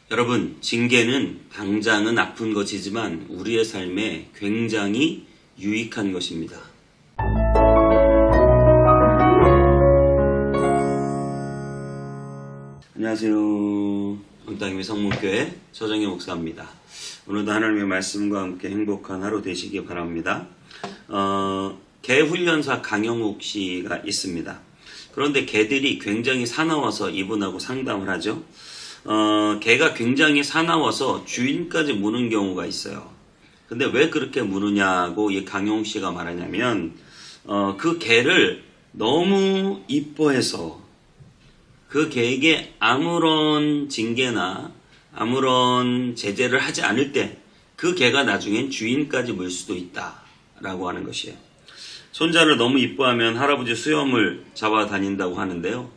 여러분, 징계는 당장은 아픈 것이지만 우리의 삶에 굉장히 유익한 것입니다. 안녕하세요. 은땅님의 성목교회 서정희 목사입니다. 오늘도 하나님의 말씀과 함께 행복한 하루 되시기 바랍니다. 개 훈련사 강영욱 씨가 있습니다. 그런데 개들이 굉장히 사나워서 이분하고 상담을 하죠. 개가 굉장히 사나워서 주인까지 무는 경우가 있어요. 근데 왜 그렇게 무느냐고 이 강영욱 씨가 말하냐면 그 개를 너무 이뻐해서 그 개에게 아무런 징계나 아무런 제재를 하지 않을 때 그 개가 나중엔 주인까지 물 수도 있다라고 하는 것이에요. 손자를 너무 이뻐하면 할아버지 수염을 잡아 다닌다고 하는데요.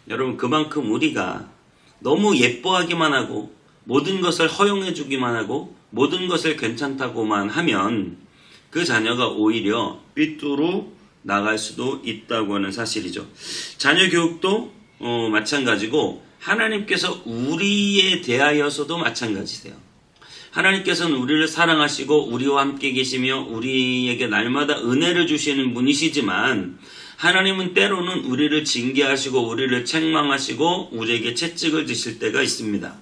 여러분, 그만큼 우리가 너무 예뻐하기만 하고 모든 것을 허용해 주기만 하고 모든 것을 괜찮다고만 하면 그 자녀가 오히려 삐뚤어 나갈 수도 있다고 하는 사실이죠. 자녀 교육도 마찬가지고 하나님께서 우리에 대하여서도 마찬가지세요. 하나님께서는 우리를 사랑하시고 우리와 함께 계시며 우리에게 날마다 은혜를 주시는 분이시지만 하나님은 때로는 우리를 징계하시고 우리를 책망하시고 우리에게 채찍을 드실 때가 있습니다.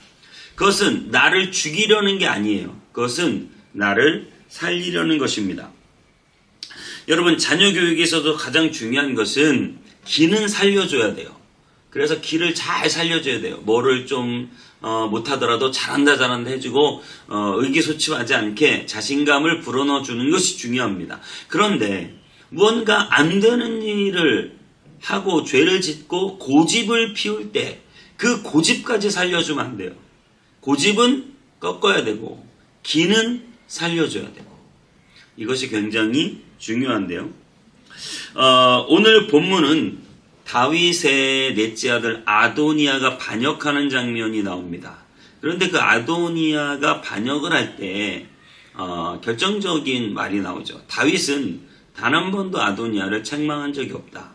그것은 나를 죽이려는 게 아니에요. 그것은 나를 살리려는 것입니다. 여러분, 자녀 교육에서도 가장 중요한 것은 기는 살려줘야 돼요. 그래서 기를 잘 살려줘야 돼요. 뭐를 좀 못하더라도 잘한다 해주고 의기소침하지 않게 자신감을 불어넣어주는 것이 중요합니다. 그런데 무언가 안 되는 일을 하고 죄를 짓고 고집을 피울 때 그 고집까지 살려주면 안 돼요. 고집은 꺾어야 되고 기는 살려줘야 되고 이것이 굉장히 중요한데요. 오늘 본문은 다윗의 넷째 아들 아도니아가 반역하는 장면이 나옵니다. 그런데 그 아도니아가 반역을 할 때 결정적인 말이 나오죠. 다윗은 단 한 번도 아도니아를 책망한 적이 없다.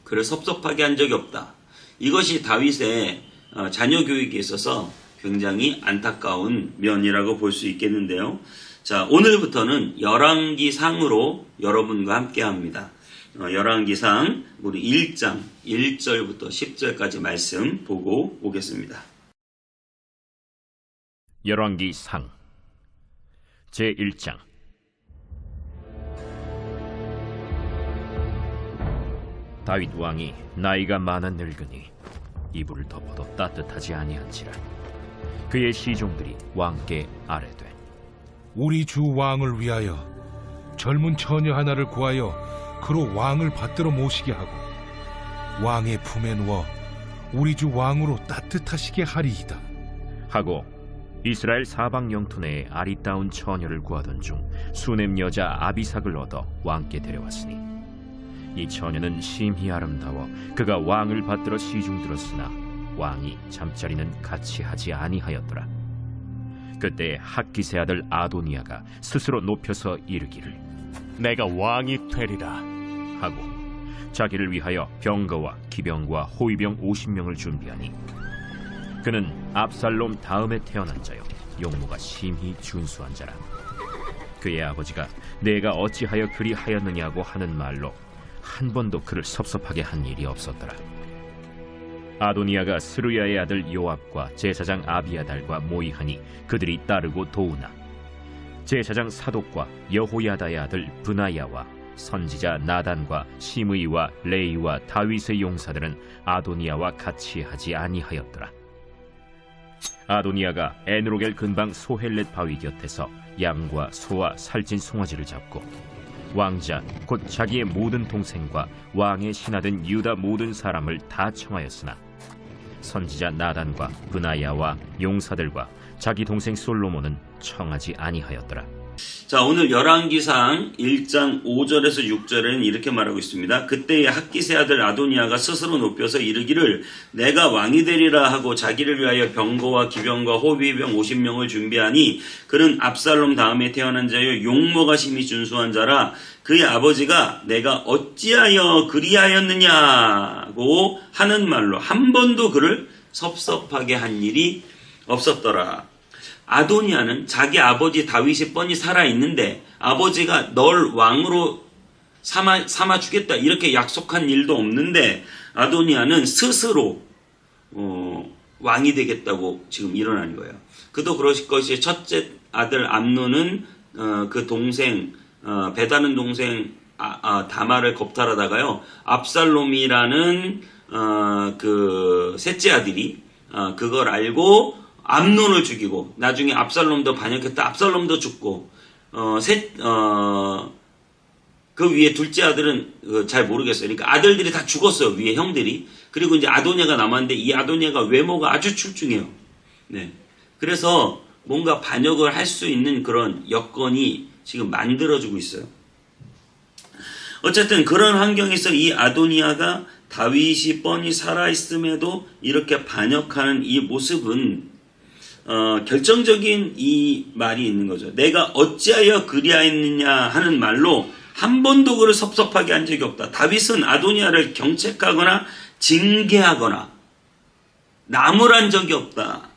그를 섭섭하게 한 적이 없다. 이것이 다윗의 자녀 교육에 있어서 굉장히 안타까운 면이라고 볼 수 있겠는데요. 자, 오늘부터는 열왕기상으로 여러분과 함께 합니다. 열왕기상 우리 1장 1절부터 10절까지 말씀 보고 오겠습니다. 열왕기상 제1장. 다윗 왕이 나이가 많아 늙으니 이불을 덮어도 따뜻하지 아니한지라 그의 시종들이 왕께 아뢰되 우리 주 왕을 위하여 젊은 처녀 하나를 구하여 그로 왕을 받들어 모시게 하고 왕의 품에 누워 우리 주 왕으로 따뜻하시게 하리이다 하고 이스라엘 사방 영토 내에 아리따운 처녀를 구하던 중 수넴 여자 아비삭을 얻어 왕께 데려왔으니 이 처녀는 심히 아름다워 그가 왕을 받들어 시중들었으나 왕이 잠자리는 같이 하지 아니하였더라. 그때 학기세 아들 아도니아가 스스로 높여서 이르기를 내가 왕이 되리라 하고 자기를 위하여 병거와 기병과 호위병 50명을 준비하니 그는 압살롬 다음에 태어난 자요 용모가 심히 준수한 자라. 그의 아버지가 내가 어찌하여 그리 하였느냐고 하는 말로 한 번도 그를 섭섭하게 한 일이 없었더라. 아도니아가 스루야의 아들 요압과 제사장 아비아달과 모이하니 그들이 따르고 도우나 제사장 사독과 여호야다의 아들 브나야와 선지자 나단과 시므이와 레이와 다윗의 용사들은 아도니아와 같이 하지 아니하였더라. 아도니아가 에누로겔 근방 소헬렛 바위 곁에서 양과 소와 살찐 송아지를 잡고 왕자 곧 자기의 모든 동생과 왕의 신하된 유다 모든 사람을 다 청하였으나 선지자 나단과 브나야와 용사들과 자기 동생 솔로몬은 청하지 아니하였더라. 자, 오늘 열왕기상 1장 5절에서 6절에는 이렇게 말하고 있습니다. 그때의 학기세 아들 아도니아가 스스로 높여서 이르기를 내가 왕이 되리라 하고 자기를 위하여 병거와 기병과 호위병 50명을 준비하니 그는 압살롬 다음에 태어난 자요 용모가 심히 준수한 자라. 그의 아버지가 내가 어찌하여 그리하였느냐고 하는 말로 한 번도 그를 섭섭하게 한 일이 없었더라. 아도니아는 자기 아버지 다윗이 뻔히 살아있는데 아버지가 널 왕으로 삼아 주겠다 이렇게 약속한 일도 없는데 아도니아는 스스로 왕이 되겠다고 지금 일어난 거예요. 그도 그러실 것이 첫째 아들 암논은 그 동생 베다는 동생 다말을 겁탈하다가요 압살롬이라는 그 셋째 아들이 그걸 알고 암논을 죽이고 나중에 압살롬도 반역했다. 압살롬도 죽고 그 위에 둘째 아들은 잘 모르겠어요. 그러니까 아들들이 다 죽었어요. 위에 형들이. 그리고 이제 아도니아가 남았는데 이 아도니아가 외모가 아주 출중해요. 네. 그래서 뭔가 반역을 할 수 있는 그런 여건이 지금 만들어지고 있어요. 어쨌든 그런 환경에서 이 아도니아가 다윗이 뻔히 살아있음에도 이렇게 반역하는 이 모습은 결정적인 이 말이 있는 거죠. 내가 어찌하여 그리하였느냐 하는 말로 한 번도 그를 섭섭하게 한 적이 없다. 다윗은 아도니아를 경책하거나 징계하거나 나무란 적이 없다.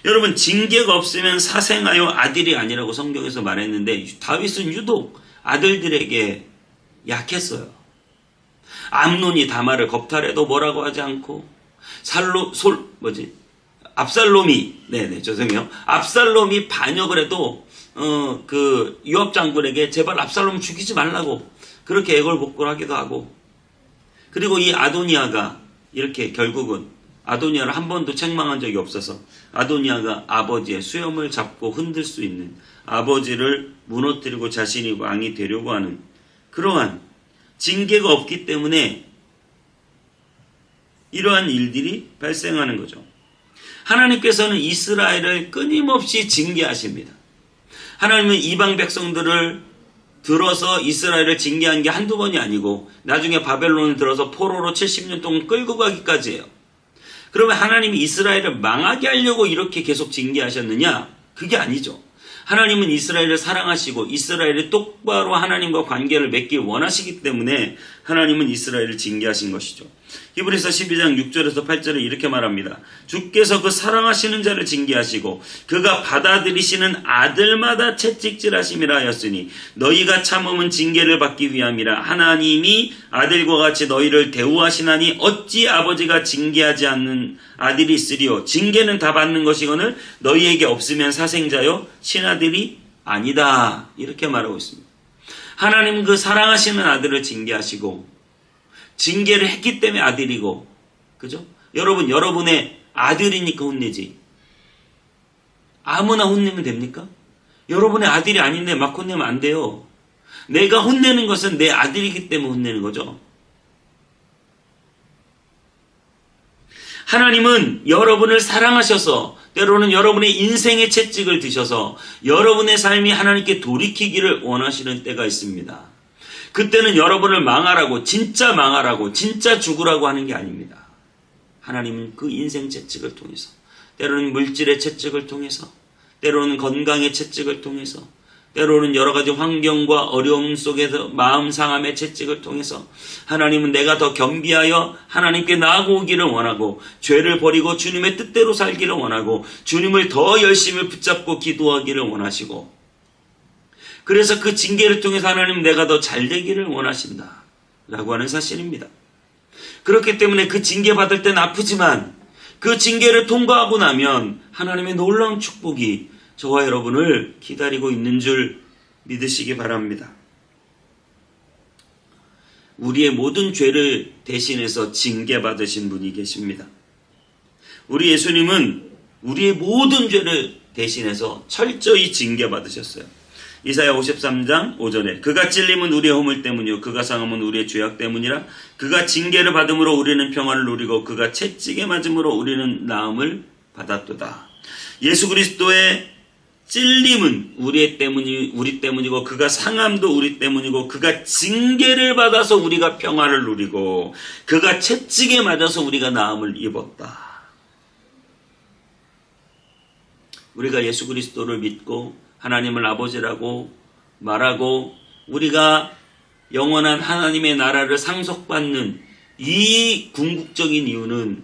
여러분 징계가 없으면 사생하여 아들이 아니라고 성경에서 말했는데 다윗은 유독 아들들에게 약했어요. 암논이 다말을 겁탈해도 뭐라고 하지 않고 압살롬이 반역을 해도 그 요압 장군에게 제발 압살롬 죽이지 말라고 그렇게 애걸복걸하기도 하고 그리고 이 아도니아가 이렇게 결국은 아도니아를 한 번도 책망한 적이 없어서 아도니아가 아버지의 수염을 잡고 흔들 수 있는 아버지를 무너뜨리고 자신이 왕이 되려고 하는 그러한 징계가 없기 때문에 이러한 일들이 발생하는 거죠. 하나님께서는 이스라엘을 끊임없이 징계하십니다. 하나님은 이방 백성들을 들어서 이스라엘을 징계한 게 한두 번이 아니고 나중에 바벨론을 들어서 포로로 70년 동안 끌고 가기까지 해요. 그러면 하나님이 이스라엘을 망하게 하려고 이렇게 계속 징계하셨느냐? 그게 아니죠. 하나님은 이스라엘을 사랑하시고 이스라엘이 똑바로 하나님과 관계를 맺길 원하시기 때문에 하나님은 이스라엘을 징계하신 것이죠. 히브리서 12장 6절에서 8절에 이렇게 말합니다. 주께서 그 사랑하시는 자를 징계하시고 그가 받아들이시는 아들마다 채찍질하심이라 하였으니 너희가 참음은 징계를 받기 위함이라. 하나님이 아들과 같이 너희를 대우하시나니 어찌 아버지가 징계하지 않는 아들이 있으리요. 징계는 다 받는 것이거늘 너희에게 없으면 사생자요 신아들이 아니다. 이렇게 말하고 있습니다. 하나님은 그 사랑하시는 아들을 징계하시고 징계를 했기 때문에 아들이고, 그죠? 여러분의 아들이니까 혼내지. 아무나 혼내면 됩니까? 여러분의 아들이 아닌데 막 혼내면 안 돼요. 내가 혼내는 것은 내 아들이기 때문에 혼내는 거죠. 하나님은 여러분을 사랑하셔서 때로는 여러분의 인생의 채찍을 드셔서 여러분의 삶이 하나님께 돌이키기를 원하시는 때가 있습니다. 그때는 여러분을 망하라고, 진짜 죽으라고 하는 게 아닙니다. 하나님은 그 인생 채찍을 통해서, 때로는 물질의 채찍을 통해서, 때로는 건강의 채찍을 통해서, 때로는 여러 가지 환경과 어려움 속에서 마음 상함의 채찍을 통해서 하나님은 내가 더 겸비하여 하나님께 나아오기를 원하고 죄를 버리고 주님의 뜻대로 살기를 원하고 주님을 더 열심히 붙잡고 기도하기를 원하시고 그래서 그 징계를 통해서 하나님 내가 더 잘되기를 원하신다 라고 하는 사실입니다. 그렇기 때문에 그 징계 받을 때는 아프지만 그 징계를 통과하고 나면 하나님의 놀라운 축복이 저와 여러분을 기다리고 있는 줄 믿으시기 바랍니다. 우리의 모든 죄를 대신해서 징계받으신 분이 계십니다. 우리 예수님은 우리의 모든 죄를 대신해서 철저히 징계받으셨어요. 이사야 53장 5절에 그가 찔림은 우리의 허물 때문이요 그가 상함은 우리의 죄악 때문이라. 그가 징계를 받음으로 우리는 평화를 누리고 그가 채찍에 맞음으로 우리는 나음을 받았도다. 예수 그리스도의 찔림은 우리 때문이고 그가 상함도 우리 때문이고 그가 징계를 받아서 우리가 평화를 누리고 그가 채찍에 맞아서 우리가 나음을 입었다. 우리가 예수 그리스도를 믿고 하나님을 아버지라고 말하고 우리가 영원한 하나님의 나라를 상속받는 이 궁극적인 이유는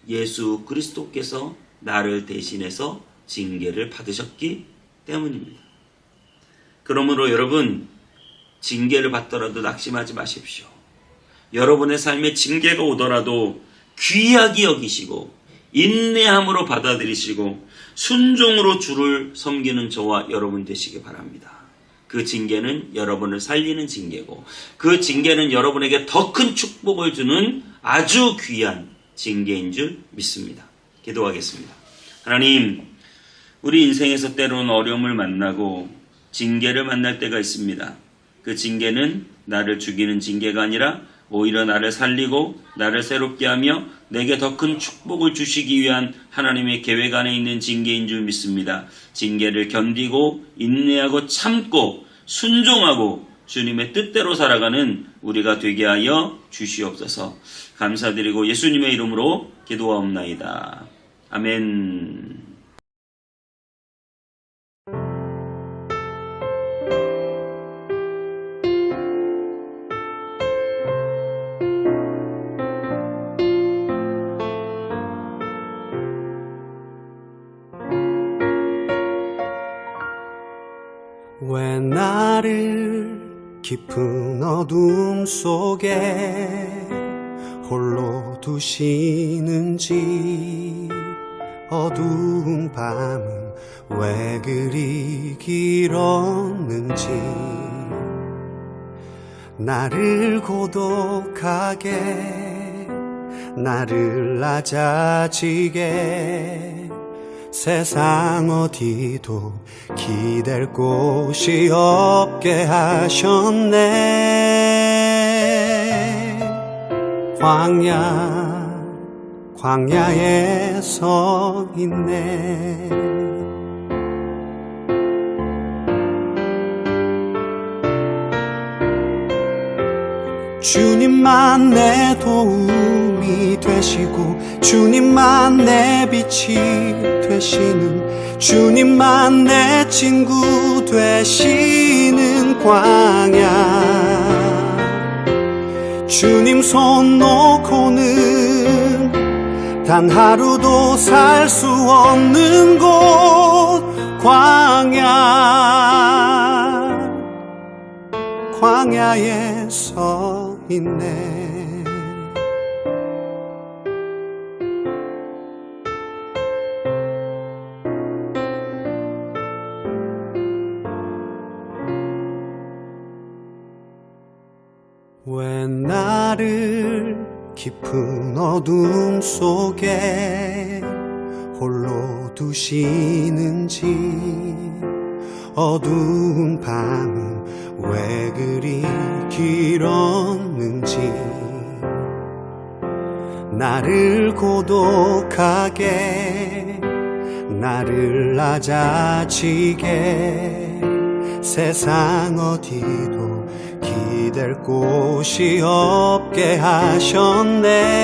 예수 그리스도께서 나를 대신해서 징계를 받으셨기 때문입니다. 그러므로 여러분, 징계를 받더라도 낙심하지 마십시오. 여러분의 삶에 징계가 오더라도 귀하게 여기시고 인내함으로 받아들이시고 순종으로 주를 섬기는 저와 여러분 되시기 바랍니다. 그 징계는 여러분을 살리는 징계고, 그 징계는 여러분에게 더 큰 축복을 주는 아주 귀한 징계인 줄 믿습니다. 기도하겠습니다. 하나님, 우리 인생에서 때로는 어려움을 만나고 징계를 만날 때가 있습니다. 그 징계는 나를 죽이는 징계가 아니라 오히려 나를 살리고 나를 새롭게 하며 내게 더 큰 축복을 주시기 위한 하나님의 계획 안에 있는 징계인 줄 믿습니다. 징계를 견디고 인내하고 참고 순종하고 주님의 뜻대로 살아가는 우리가 되게 하여 주시옵소서. 감사드리고 예수님의 이름으로 기도하옵나이다. 아멘. 왜 나를 깊은 어둠 속에 홀로 두시는지, 어두운 밤은 왜 그리 길었는지, 나를 고독하게, 나를 낮아지게, 세상 어디도 기댈 곳이 없게 하셨네. 광야에 서 있네. 주님만 내 도움이 되시고, 주님만 내 빛이 되시는, 주님만 내 친구 되시는 광야. 주님 손 놓고는 단 하루도 살 수 없는 곳, 광야에 서 있네. 왜 나를 깊은 어둠 속에 홀로 두시는지, 어두운 밤은 왜 그리 길었는지, 나를 고독하게, 나를 낮아지게, 세상 어디도 기댈 곳이 없게 하셨네.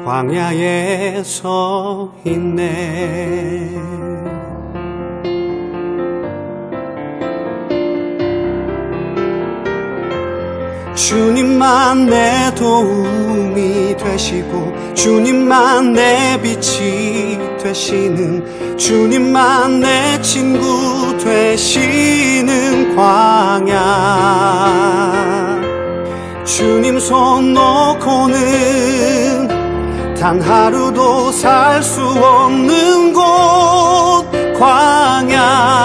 광야에 서 있네. 주님만 내 도움이 되시고, 주님만 내 빛이 되시는, 주님만 내 친구 되시는 광야. 주님 손 놓고는 단 하루도 살 수 없는 곳, 광야.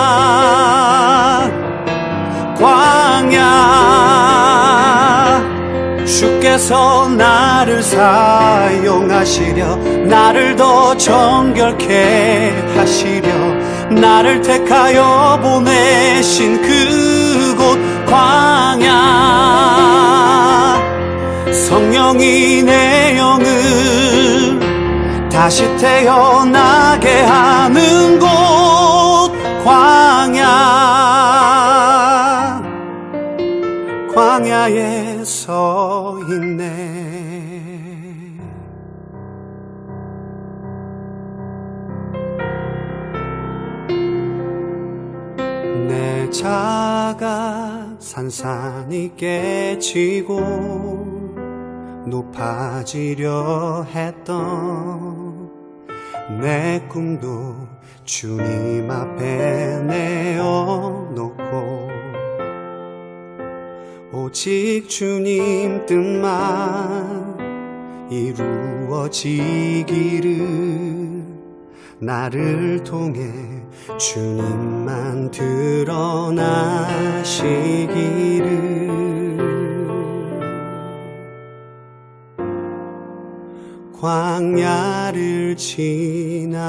주께서 나를 사용하시려, 나를 더 정결케 하시려, 나를 택하여 보내신 그곳 광야. 성령이 내 영을 다시 태어나게 하는 곳, 광야에 서 있네. 내 자가 산산이 깨지고, 높아지려 했던 내 꿈도 주님 앞에 내어놓고 오직 주님 뜻만 이루어지기를 나를 통해 주님만 드러나시기를 광야를 지나며